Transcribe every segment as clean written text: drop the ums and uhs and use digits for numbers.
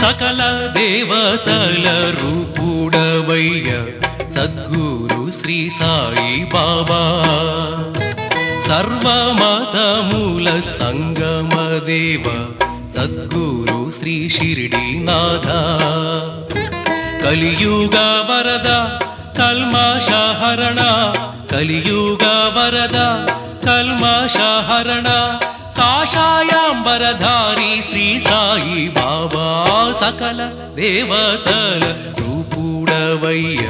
సకల దేవతల రూపుడవయ్య సద్గురు శ్రీ సాయి బాబా సర్వమతముల సంగమ దేవ సద్గురు శ్రీ షిరిడీనాథ కలియుగ వరద కల్మషహరణ కలియుగ వరద కల్మషహరణ కాషాయాంబరధారి శ్రీ సాయి బాబా సకల దేవతల రూపుడవయ్య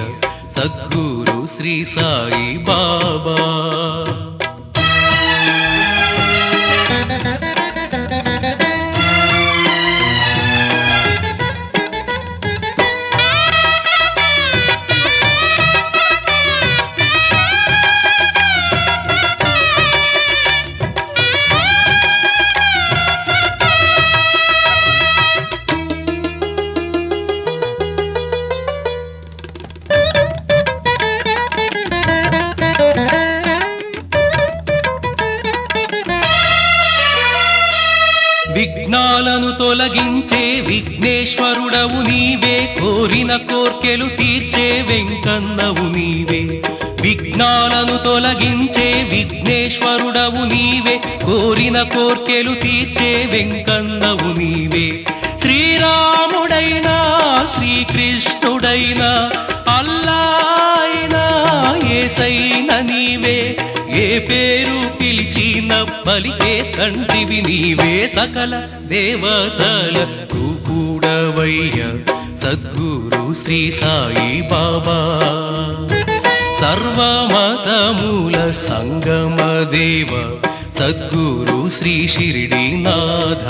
సద్గురు శ్రీ సాయి బాబా విఘ్నాలను తొలగించే విఘ్నేశ్వరుడవు నీవే కోరిన కోర్కెలు తీర్చే వెంకన్నవు నీవే విఘ్నాలను తొలగించే విఘ్నేశ్వరుడవు నీవే కోరిన కోర్కెలు తీర్చే వెంకన్నవు నీవే శ్రీరాముడైనా శ్రీకృష్ణుడైనా అల్లా అయినా యేసైన నీవే ఏ పేరు పిలిచిన పలికే తండ్రివి నీవే సకల దేవతల రూపుడవయ్య సద్గురు శ్రీ సాయి బాబా సర్వమతముల సంగమ దేవ సద్గురు శ్రీ షిరిడీనాథ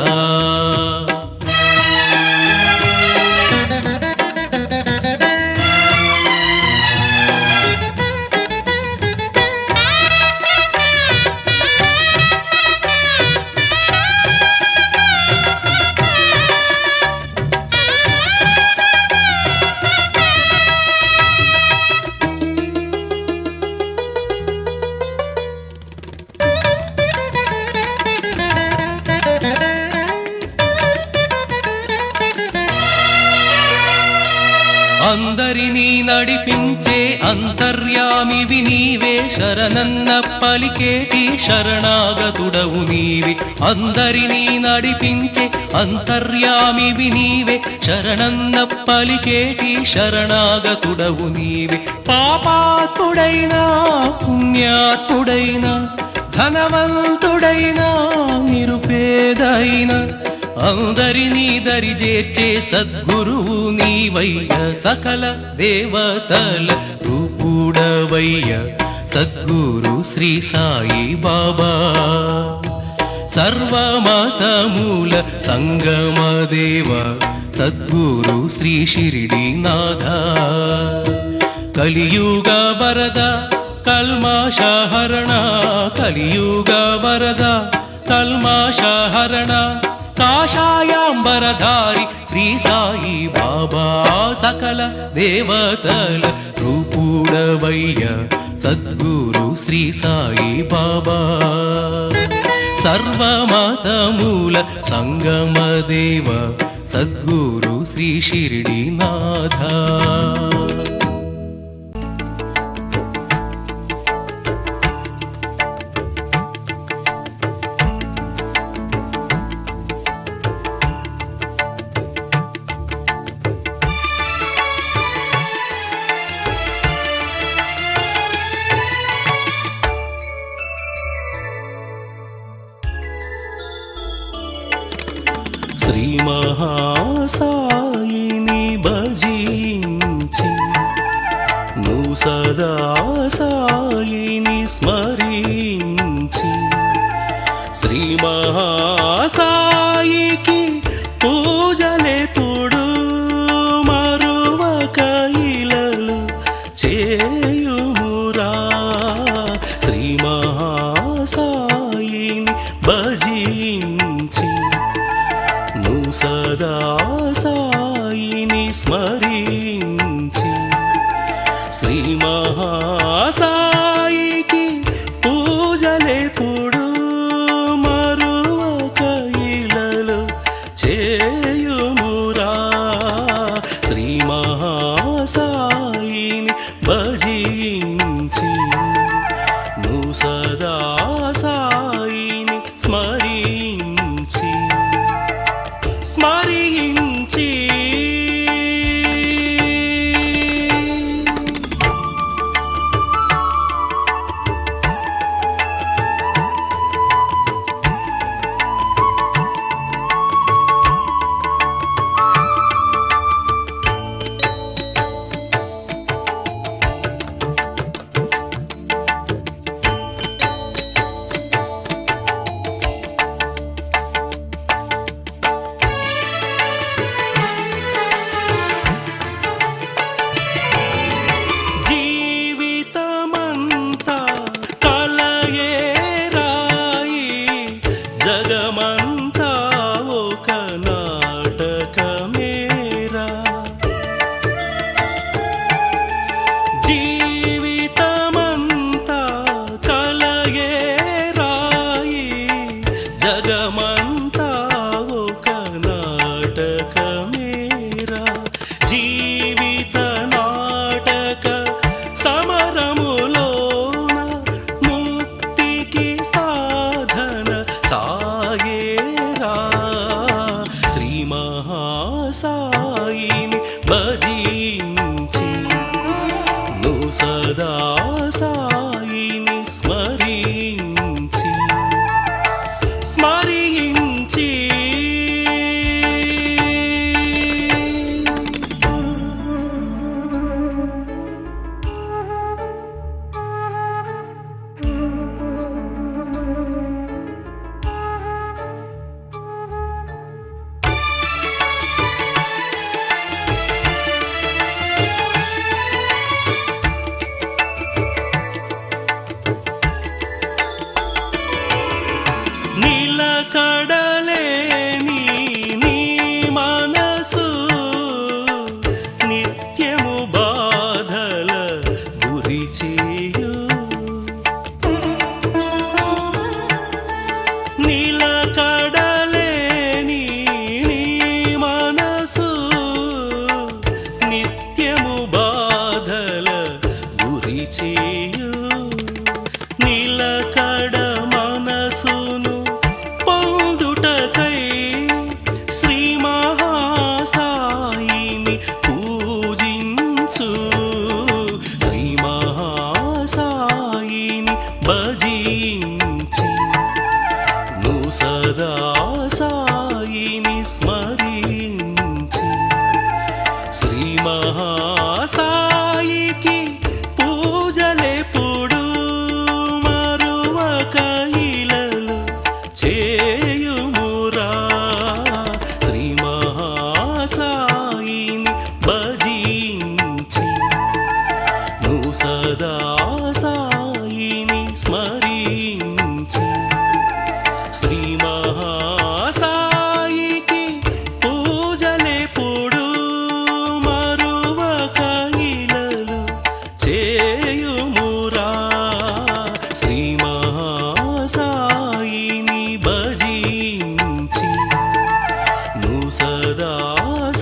అందరినీ నడిపించే అంతర్యామివి నీవే శరణన్న పలికేటి శరణాగతుడవు నీవే అందరినీ నడిపించే అంతర్యామివి నీవే శరణన్న పలికేటి శరణాగతుడవు నీవే పాపాత్ముడైనా పుణ్యాత్ముడైనా ధనవంతుడైనా నిరుపేదైనా అందరినీ దరిజేర్చే సద్గురువు నీవయ్య సకల దేవతల రూపుడవయ్య సద్గురు శ్రీ సాయి బాబా సర్వమతముల సంగమ దేవ సద్గురు శ్రీ షిరిడీనాథ కలియుగ వరద కల్మషహరణ కలియుగ వరద కల్మషహరణ కాషాయాంబరధారి శ్రీ సాయి బాబా సకల దేవతల రూపుడవయ్య సద్గురు శ్రీ సాయి బాబా సర్వమతముల సంగమ దేవ సద్గురు శ్రీ షిరిడీనాథ శ్రీ మహాసాయిని భజించి నువ్వు సదా సాయిని స్మరించి శ్రీ మహాసాయికి పూజలెప్పుడు మరువక ఇలలు చేయుమురా శ్రీ మహాసాయిని భజించి నువ్వు సదా సాయిని స్మరించి శ్రీ మహాసాయికి పూజలెప్పుడు మరువక ఇలలు చేయుమురా సాయిని భజించి నువ్వు సదా సాయిని స్మరించి స్మరించి నిలకడలేని నీ మనసు నిత్యము బాధల గురి చేయు నిలకడలేని నీ మనసు నిత్యము బాధల గురి చేయు నిలకడ మనసును పొందుటకై శ్రీ మహాసాయిని పూజించు శ్రీ మహాసాయిని భజించి నువ్వు సదా సాయిని స్మరించి శ్రీ మహాసాయికి పూజలెప్పుడు మరువక ఇలలు చేయుమురా శ్రీ మహాసాయిని భజించి నువ్వు సదా సాయిని స్మరించి శ్రీ మహాసాయికి పూజలెప్పుడు మరువక ఇలలు చేయుమురా శ్రీ మహాసాయిని భజించి నువ్వు సదా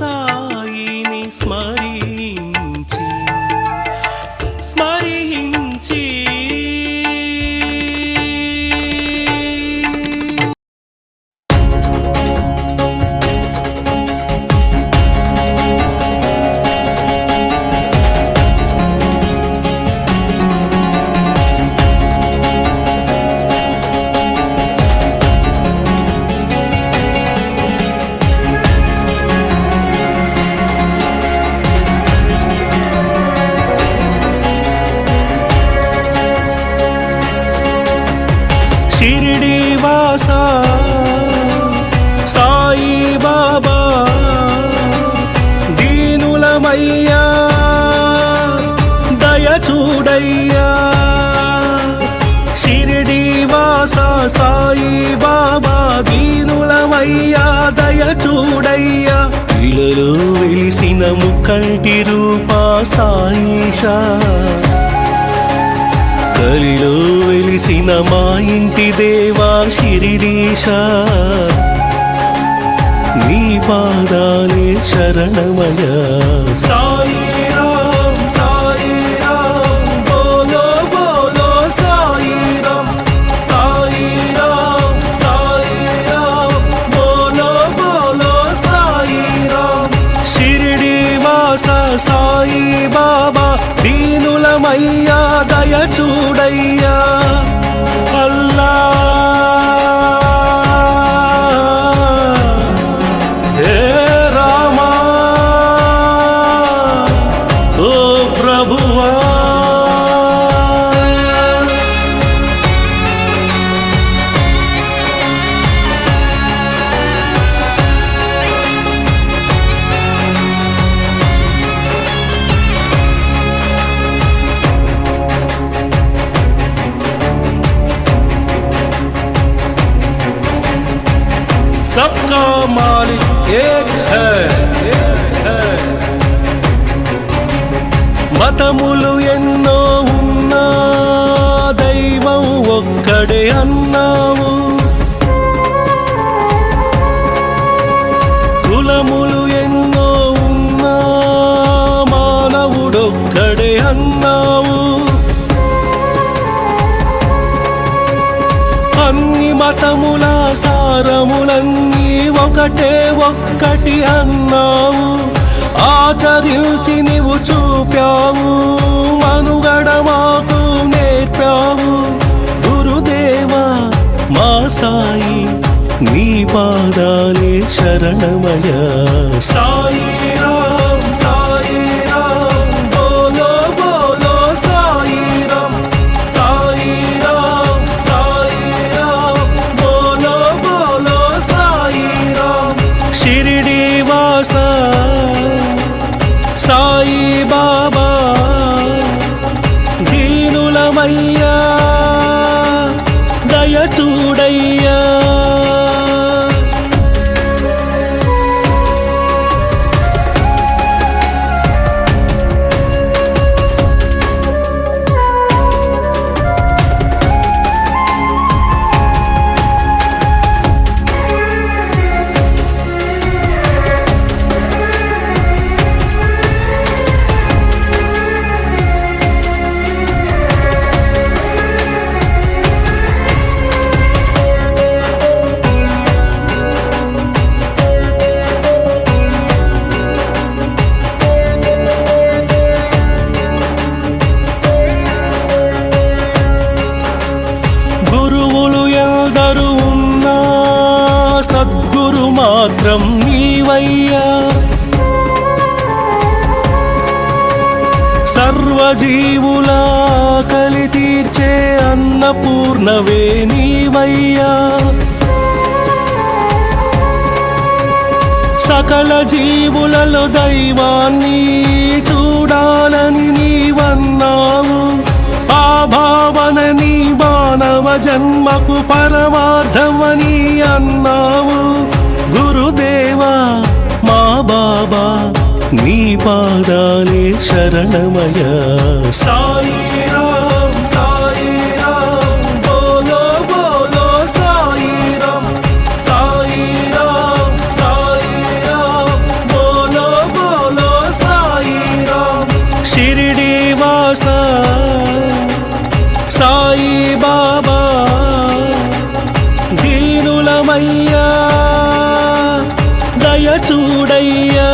సాయిని స్మరించి స్మరించి షిరిడి వాసా సాయి బాబా దీనులమయ్యా దయ చూడయ్యా షిరిడి వాసా సాయి బాబా దీనులమయ్యా దయ చూడయ్యా ఇలలో వెలిసిన ముక్కంటి రూపా సాయిషా కలిలో వెలిసిన మా ఇంటి దేవా షిరిడీశా నీ పాదాలే శరణమయ సాయి రామ్ సాయి రామ్ బోలో బోలో సాయి రామ్ సాయి రామ్ సాయి రామ్ బోలో బోలో సాయి రామ్ షిరిడి వాసా సాయి బాబా దీనులమయ్యా దయ చూడయ్యా అల్లా హే రామా ఓ ప్రభువా सबका मालिक एक है मतमुలు ఎన్నో ఉన్నా దైవం ఒక్కడే అన్నావు కులములు ఎన్నో ఉన్నా మానవుడొక్కడే అన్నావు అన్ని మతముల సారములన్నీ ఒక ఒకటే ఒక్కటి అన్నావు, ఆచరించి నీవు చూపావు, మనుగడ మాకు నేర్పావు. గురుదేవా మా సాయి, నీ పాదాలే శరణమయ. సాయి రామ్ సాయి రామ్ బోలో బోలో సాయి రామ్. సాయి రామ్ సాయి రామ్ బోలో బోలో సాయి రామ్. షిరిడి వాస సాయి బాబా, దీనులమయ్యా దయ చూడయ్యా. సద్గురు మాత్రం నీవయ్యా. సర్వజీవుల ఆకలి తీర్చే అన్నపూర్ణవే నీవయ్యా. సకల జీవులలో దైవాన్ని చూడాలని నీవన్నావు, ఆ భావన నీ మానవ జన్మకు పరమార్థమని అన్నావు. గురుదేవా మా బాబా, నీ పాదాలే శరణమయ. సాయి రామ్ సాయి రామ్ బోలో బోలో సాయి రామ్. సాయి రామ్ సాయి రామ్ బోలో బోలో సాయి రామ్. షిరిడి వాస సాయి బాబా, దీనులమయ్యా దయ చూడయ్యా.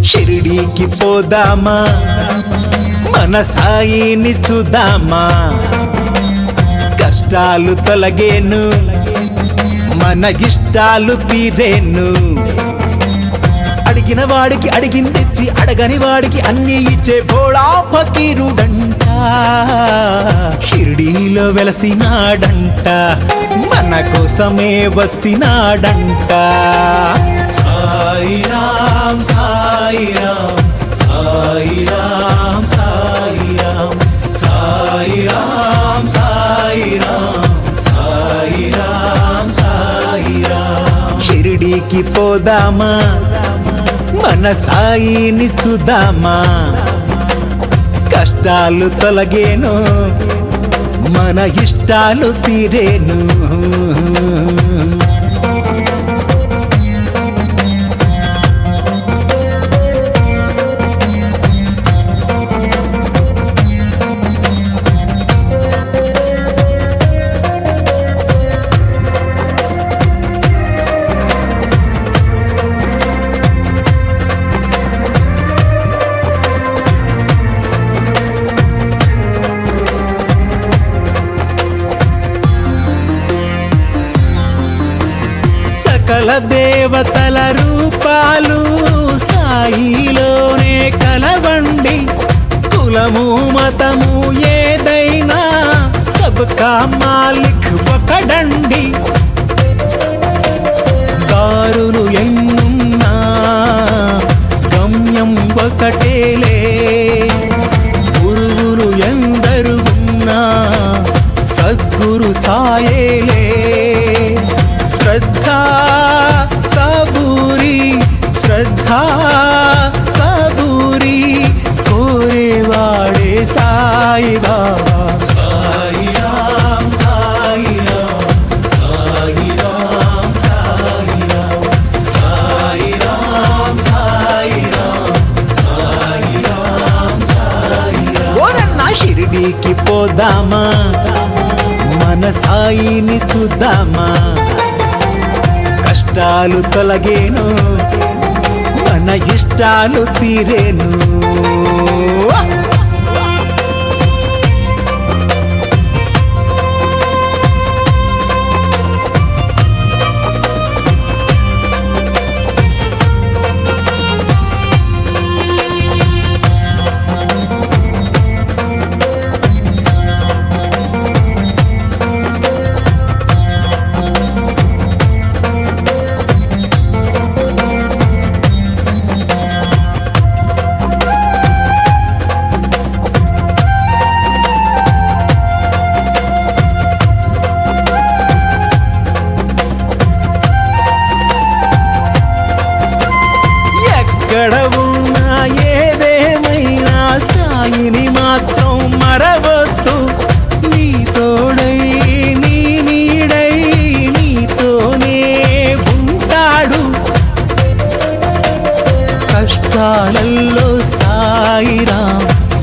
షిరిడీకి పోదామా, మన సాయిని చూద్దామా. కష్టాలు తొలగేను, మన ఇష్టాలు తీరేను. అడిగిన వాడికి అడిగిందిచ్చి, అడగని వాడికి అన్ని ఇచ్చే భోళా ఫకీరుడంట. షిరిడీలో వెలసినాడంట, మన కోసమే వచ్చినాడంట. సాయి రామ్ సాయి రామ్ సాయి రామ్ సాయి రామ్. సాయి రామ్ సాయి రామ్ సాయి రామ్ సాయి రామ్. షిరిడీకి పోదామా, మన సాయిని చూద్దామా. కష్టాలు తొలగేను, మన ఇష్టాలు తీరేను. సకల దేవతల రూపాలు సాయిలోనే కలవండి. కులము మతము ఏదైనా సబ్కా మాలిక్ ఒకడండి. దారులు ఎన్నున్నా షిరిడీకి పోదామా మన సాయిని చూద్దామా కష్టాలు తొలగేను మన ఇష్టాలు తీరేను ఎక్కడ ఉన్నా ఏదేమైనా సాయిని మాత్రం మరవద్దు నీ తోడై నీ నీడై నీతోనే ఉంటాడు కష్టాలలో సాయిరాం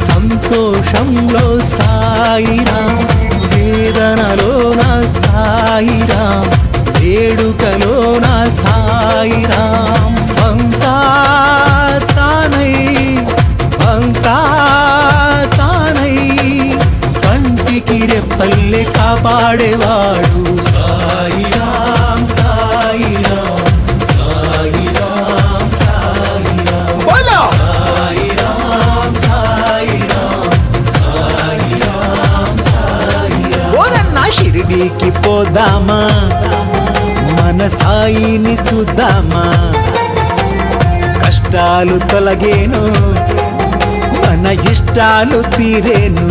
సంతోషంలో సాయిరాం వేదనలోన సాయిరాం వేడుకలోన సాయిరాం అంతా తానై కంటికి రెప్పల్లే కాపాడేవాడు సాయిరాం సాయిరాం సాయిరాం సాయిరాం సాయిరాం సాయిరాం సాయిరాం సాయిరాం ఓరన్నా షిరిడీకి పోదామా మన సాయిని చూద్దామా కష్టాలు తొలగేను మన ఇష్టాలు తీరేను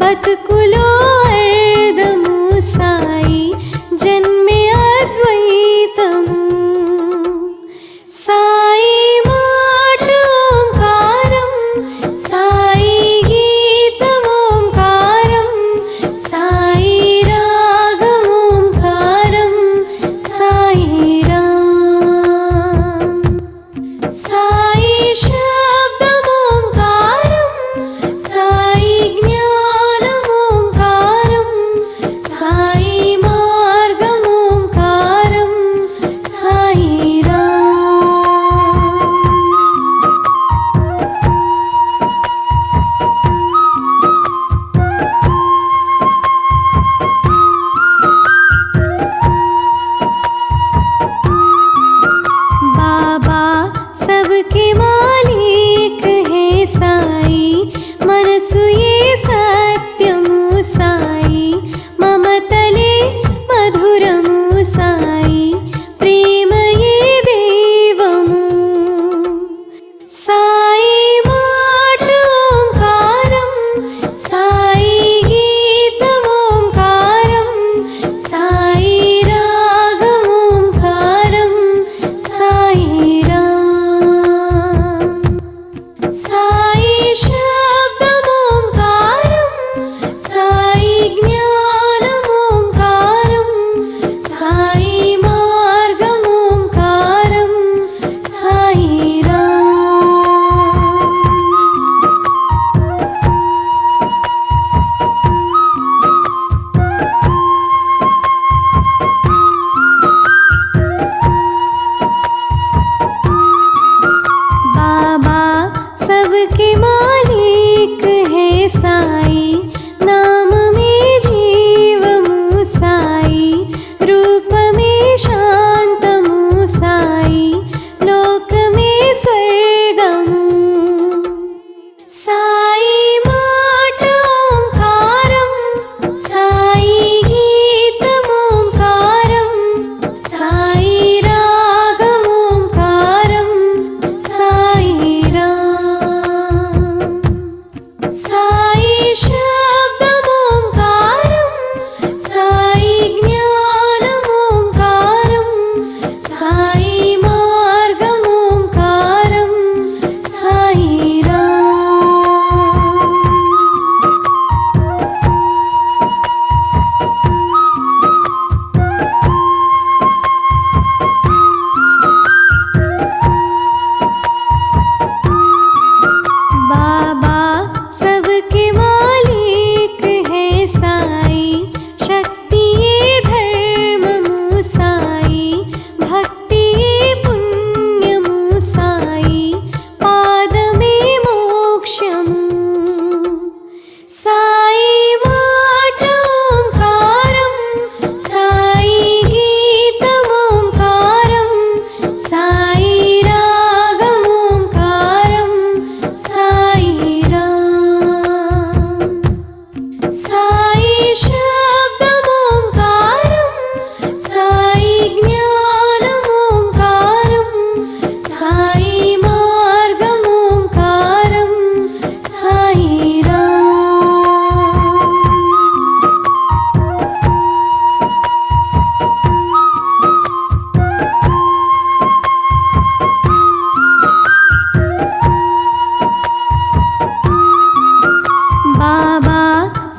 బతుకులో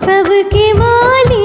सबके मालिक